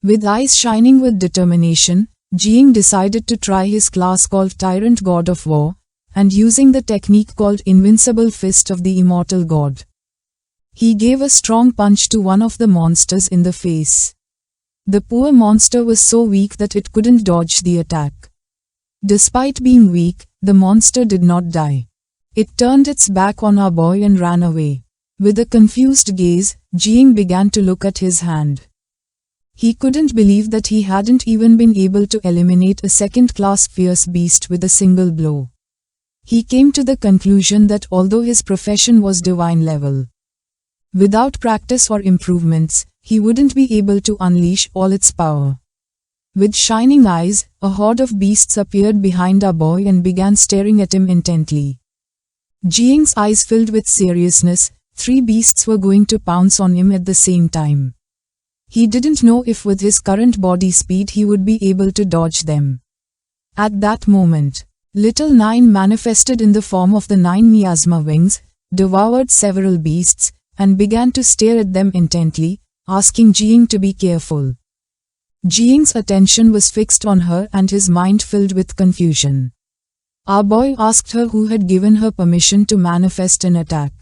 With eyes shining with determination, Jiang decided to try his class called Tyrant God of War, and using the technique called Invincible Fist of the Immortal God. He gave a strong punch to one of the monsters in the face. The poor monster was so weak that it couldn't dodge the attack. Despite being weak, the monster did not die. It turned its back on our boy and ran away. With a confused gaze, Jiang began to look at his hand. He couldn't believe that he hadn't even been able to eliminate a second-class fierce beast with a single blow. He came to the conclusion that although his profession was divine level, without practice or improvements, he wouldn't be able to unleash all its power. With shining eyes, a horde of beasts appeared behind our boy and began staring at him intently. Jiang's eyes filled with seriousness. 3 beasts were going to pounce on him at the same time. He didn't know if with his current body speed he would be able to dodge them. At that moment, Little Nine manifested in the form of the 9 miasma wings, devoured several beasts, and began to stare at them intently, asking Jiang to be careful. Jiang's attention was fixed on her and his mind filled with confusion. Our boy asked her who had given her permission to manifest an attack.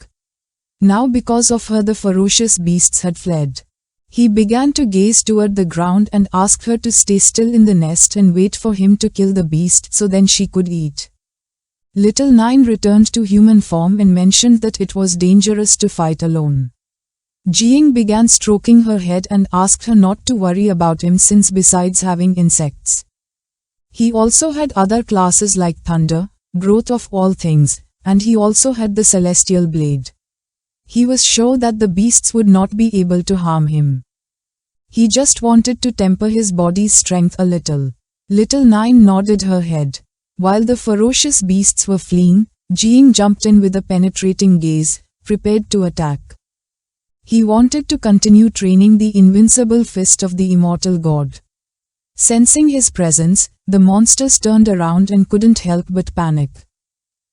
Now because of her the ferocious beasts had fled. He began to gaze toward the ground and asked her to stay still in the nest and wait for him to kill the beast so then she could eat. Little Nine returned to human form and mentioned that it was dangerous to fight alone. Jiang began stroking her head and asked her not to worry about him since besides having insects, he also had other classes like thunder, growth of all things, and he also had the celestial blade. He was sure that the beasts would not be able to harm him. He just wanted to temper his body's strength a little. Little Nine nodded her head. While the ferocious beasts were fleeing, Jiang jumped in with a penetrating gaze, prepared to attack. He wanted to continue training the invincible fist of the immortal god. Sensing his presence, the monsters turned around and couldn't help but panic.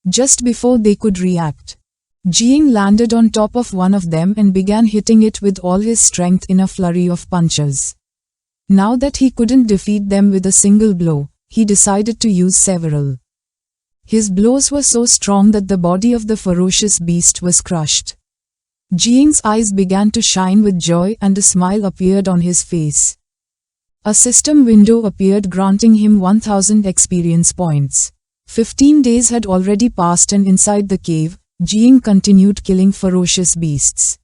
Just before they could react, Jiang landed on top of one of them and began hitting it with all his strength in a flurry of punches. Now that he couldn't defeat them with a single blow, he decided to use several. His blows were so strong that the body of the ferocious beast was crushed. Jiang's eyes began to shine with joy and a smile appeared on his face. A system window appeared granting him 1000 experience points. 15 days had already passed and inside the cave, Jiang continued killing ferocious beasts.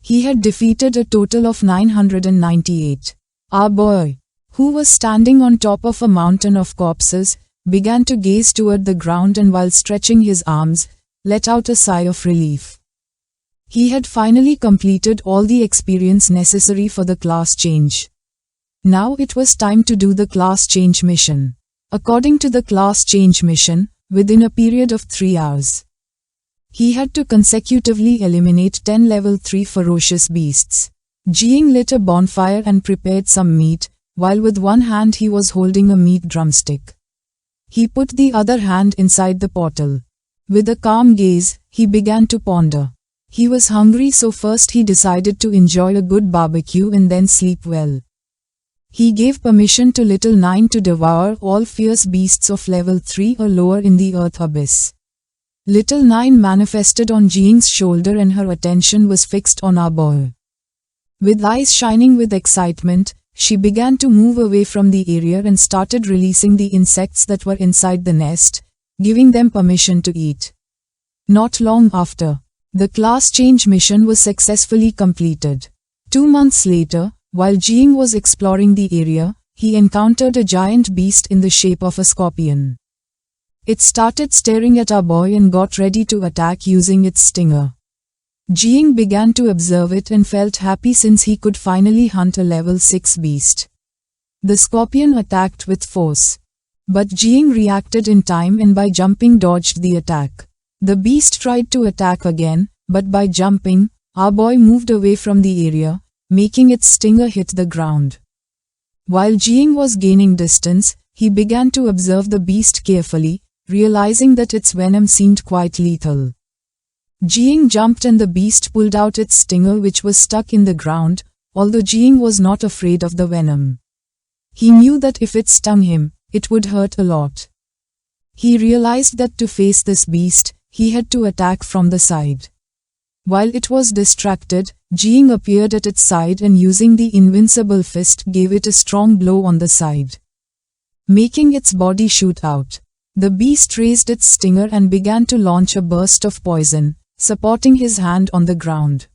He had defeated a total of 998. Our boy, who was standing on top of a mountain of corpses, began to gaze toward the ground and while stretching his arms, let out a sigh of relief. He had finally completed all the experience necessary for the class change. Now it was time to do the class change mission. According to the class change mission, within a period of 3 hours, he had to consecutively eliminate 10 level 3 ferocious beasts. Jiang lit a bonfire and prepared some meat, while with one hand he was holding a meat drumstick. He put the other hand inside the portal. With a calm gaze, he began to ponder. He was hungry, so first he decided to enjoy a good barbecue and then sleep well. He gave permission to Little Nine to devour all fierce beasts of level 3 or lower in the earth abyss. Little Nine manifested on Jiang's shoulder and her attention was fixed on our boy. With eyes shining with excitement, she began to move away from the area and started releasing the insects that were inside the nest, giving them permission to eat. Not long after, the class change mission was successfully completed. 2 months later, while Jiang was exploring the area, he encountered a giant beast in the shape of a scorpion. It started staring at our boy and got ready to attack using its stinger. Jiang began to observe it and felt happy since he could finally hunt a level 6 beast. The scorpion attacked with force. But Jiang reacted in time and by jumping dodged the attack. The beast tried to attack again, but by jumping, our boy moved away from the area, making its stinger hit the ground. While Jiang was gaining distance, he began to observe the beast carefully, realizing that its venom seemed quite lethal. Jiang jumped and the beast pulled out its stinger which was stuck in the ground, although Jing was not afraid of the venom. He knew that if it stung him, it would hurt a lot. He realized that to face this beast, he had to attack from the side. While it was distracted, Jing appeared at its side and using the invincible fist gave it a strong blow on the side, making its body shoot out. The beast raised its stinger and began to launch a burst of poison, supporting his hand on the ground.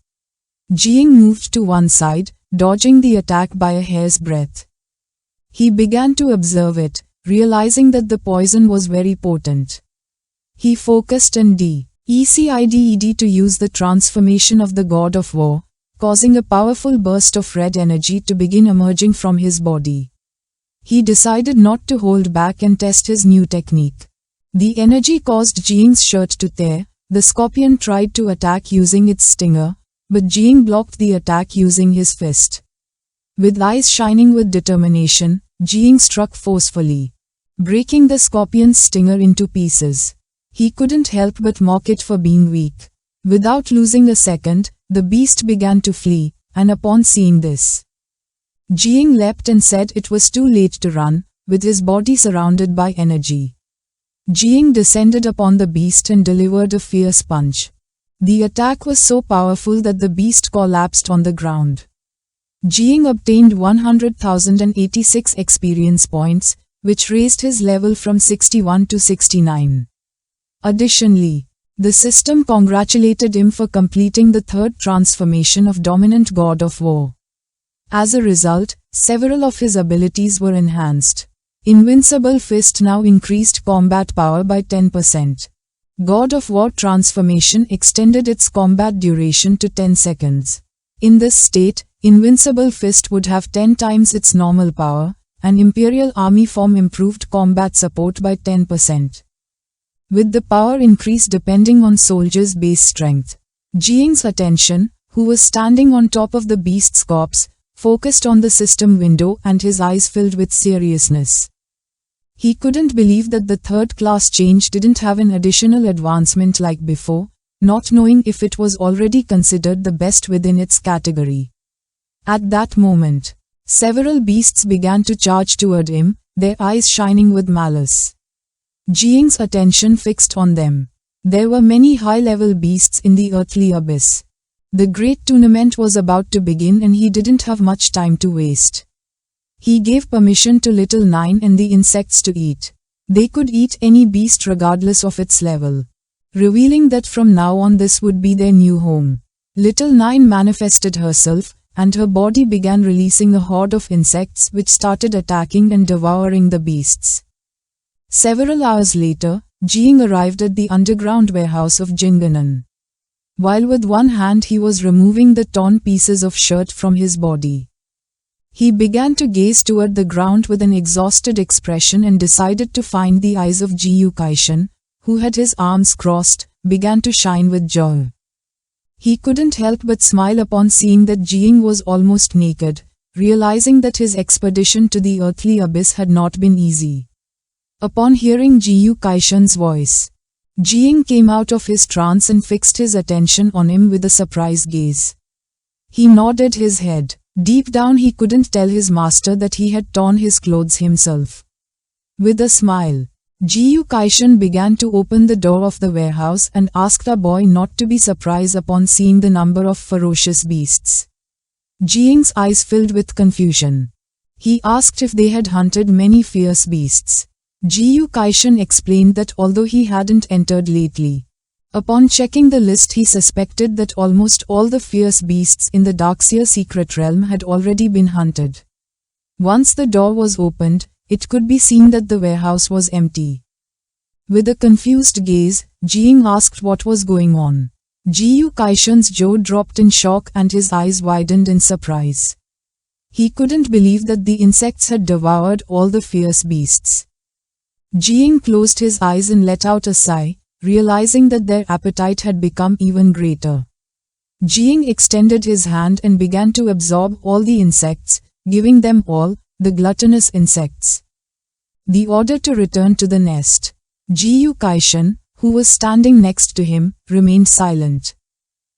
Jing moved to one side, dodging the attack by a hair's breadth. He began to observe it, realizing that the poison was very potent. He focused and decided to use the transformation of the God of War, causing a powerful burst of red energy to begin emerging from his body. He decided not to hold back and test his new technique. The energy caused Jing's shirt to tear. The scorpion tried to attack using its stinger, but Jing blocked the attack using his fist. With eyes shining with determination, Jing struck forcefully, breaking the scorpion's stinger into pieces. He couldn't help but mock it for being weak. Without losing a second, the beast began to flee, and upon seeing this, Jing leapt and said it was too late to run, with his body surrounded by energy. Jing descended upon the beast and delivered a fierce punch. The attack was so powerful that the beast collapsed on the ground. Jing obtained 100,086 experience points, which raised his level from 61 to 69. Additionally, the system congratulated him for completing the third transformation of Dominant God of War. As a result, several of his abilities were enhanced. Invincible Fist now increased combat power by 10%. God of War transformation extended its combat duration to 10 seconds. In this state, Invincible Fist would have 10 times its normal power, and Imperial Army form improved combat support by 10%. With the power increase depending on soldiers' base strength, Jing's attention, who was standing on top of the beast's corpse, focused on the system window and his eyes filled with seriousness. He couldn't believe that the third class change didn't have an additional advancement like before, not knowing if it was already considered the best within its category. At that moment, several beasts began to charge toward him, their eyes shining with malice. Jing's attention fixed on them. There were many high-level beasts in the earthly abyss. The great tournament was about to begin and he didn't have much time to waste. He gave permission to Little Nine and the insects to eat. They could eat any beast regardless of its level, revealing that from now on this would be their new home. Little Nine manifested herself, and her body began releasing a horde of insects which started attacking and devouring the beasts. Several hours later, Jing arrived at the underground warehouse of Jinganan. While with one hand he was removing the torn pieces of shirt from his body, he began to gaze toward the ground with an exhausted expression and decided to find the eyes of Jiyu Kaishan, who had his arms crossed, began to shine with joy. He couldn't help but smile upon seeing that Jing was almost naked, realizing that his expedition to the earthly abyss had not been easy. Upon hearing Jiyu Kaishan's voice, Jing came out of his trance and fixed his attention on him with a surprised gaze. He nodded his head. Deep down he couldn't tell his master that he had torn his clothes himself. With a smile, Jiyu Kaishan began to open the door of the warehouse and asked the boy not to be surprised upon seeing the number of ferocious beasts. Jing's eyes filled with confusion. He asked if they had hunted many fierce beasts. Jiyu Kaishan explained that although he hadn't entered lately, upon checking the list he suspected that almost all the fierce beasts in the Darkseer secret realm had already been hunted. Once the door was opened, it could be seen that the warehouse was empty. With a confused gaze, Jing asked what was going on. Jiyu Kaishan's jaw dropped in shock and his eyes widened in surprise. He couldn't believe that the insects had devoured all the fierce beasts. Jing closed his eyes and let out a sigh, realizing that their appetite had become even greater. Jing extended his hand and began to absorb all the insects, giving them all, the gluttonous insects, the order to return to the nest. Jiyu Kaishan, who was standing next to him, remained silent.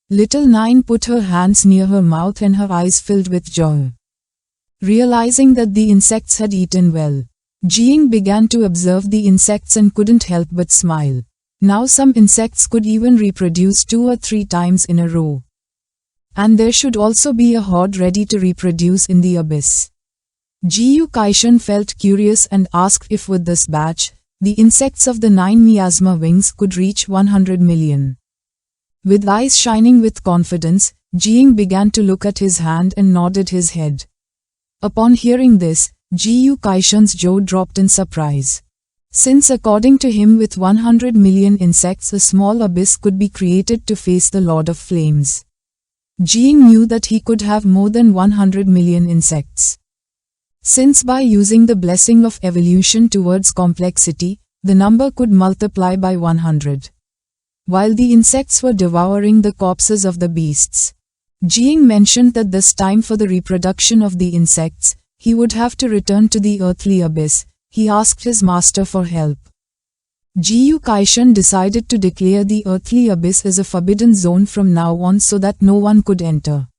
Little Nine put her hands near her mouth and her eyes filled with joy. Realizing that the insects had eaten well, Jing began to observe the insects and couldn't help but smile. Now some insects could even reproduce 2 or 3 times in a row. And there should also be a horde ready to reproduce in the abyss. Jiu Kaishan felt curious and asked if with this batch, the insects of the 9 miasma wings could reach 100 million. With eyes shining with confidence, Jing began to look at his hand and nodded his head. Upon hearing this, Jiu Kaishan's jaw dropped in surprise. Since according to him with 100 million insects a small abyss could be created to face the Lord of Flames. Jing knew that he could have more than 100 million insects. Since by using the blessing of evolution towards complexity, the number could multiply by 100. While the insects were devouring the corpses of the beasts, Jing mentioned that this time for the reproduction of the insects, he would have to return to the earthly abyss. He asked his master for help. Jiu Kaishan decided to declare the earthly abyss as a forbidden zone from now on so that no one could enter.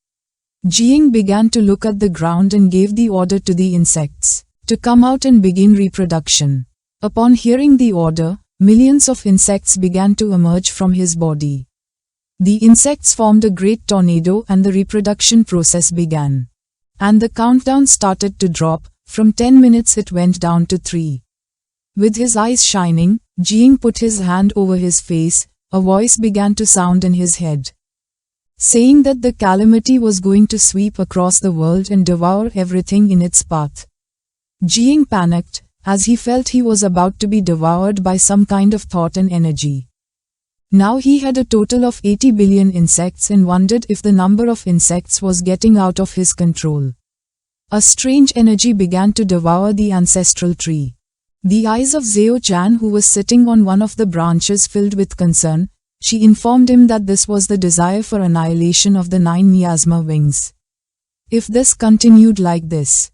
Jing began to look at the ground and gave the order to the insects to come out and begin reproduction. Upon hearing the order, millions of insects began to emerge from his body. The insects formed a great tornado and the reproduction process began. And the countdown started to drop. From 10 minutes it went down to 3. With his eyes shining, Jing put his hand over his face. A voice began to sound in his head, saying that the calamity was going to sweep across the world and devour everything in its path. Jing panicked, as he felt he was about to be devoured by some kind of thought and energy. Now he had a total of 80 billion insects and wondered if the number of insects was getting out of his control. A strange energy began to devour the ancestral tree. The eyes of Zhao Chan, who was sitting on one of the branches, filled with concern. She informed him that this was the desire for annihilation of the 9 miasma wings. If this continued like this,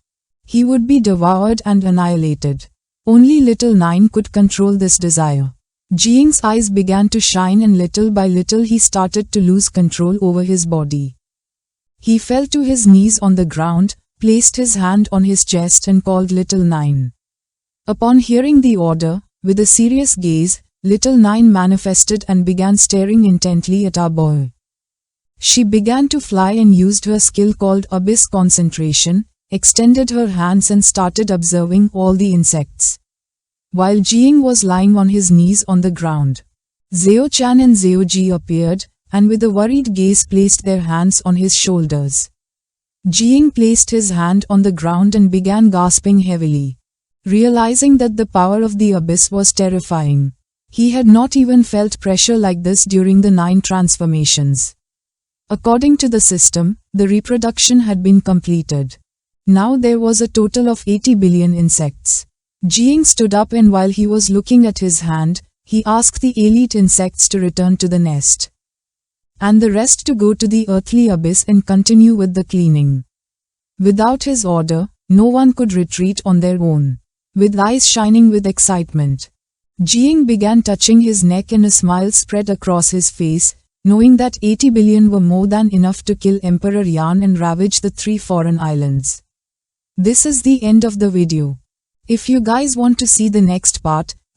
he would be devoured and annihilated. Only Little Nine could control this desire. Jing's eyes began to shine and little by little he started to lose control over his body. He fell to his knees on the ground, placed his hand on his chest and called Little Nine. Upon hearing the order, with a serious gaze, Little Nine manifested and began staring intently at our boy. She began to fly and used her skill called Abyss Concentration, extended her hands and started observing all the insects. While Jing was lying on his knees on the ground, Zhao Chan and Zhao Ji appeared, and with a worried gaze placed their hands on his shoulders. Jing placed his hand on the ground and began gasping heavily, realizing that the power of the abyss was terrifying. He had not even felt pressure like this during the 9 transformations. According to the system, the reproduction had been completed. Now there was a total of 80 billion insects. Jing stood up and while he was looking at his hand, he asked the elite insects to return to the nest, and the rest to go to the earthly abyss and continue with the cleaning. Without his order, no one could retreat on their own. With eyes shining with excitement, Jing began touching his neck and a smile spread across his face, knowing that 80 billion were more than enough to kill Emperor Yan and ravage the 3 foreign islands. This is the end of the video. If you guys want to see the next part,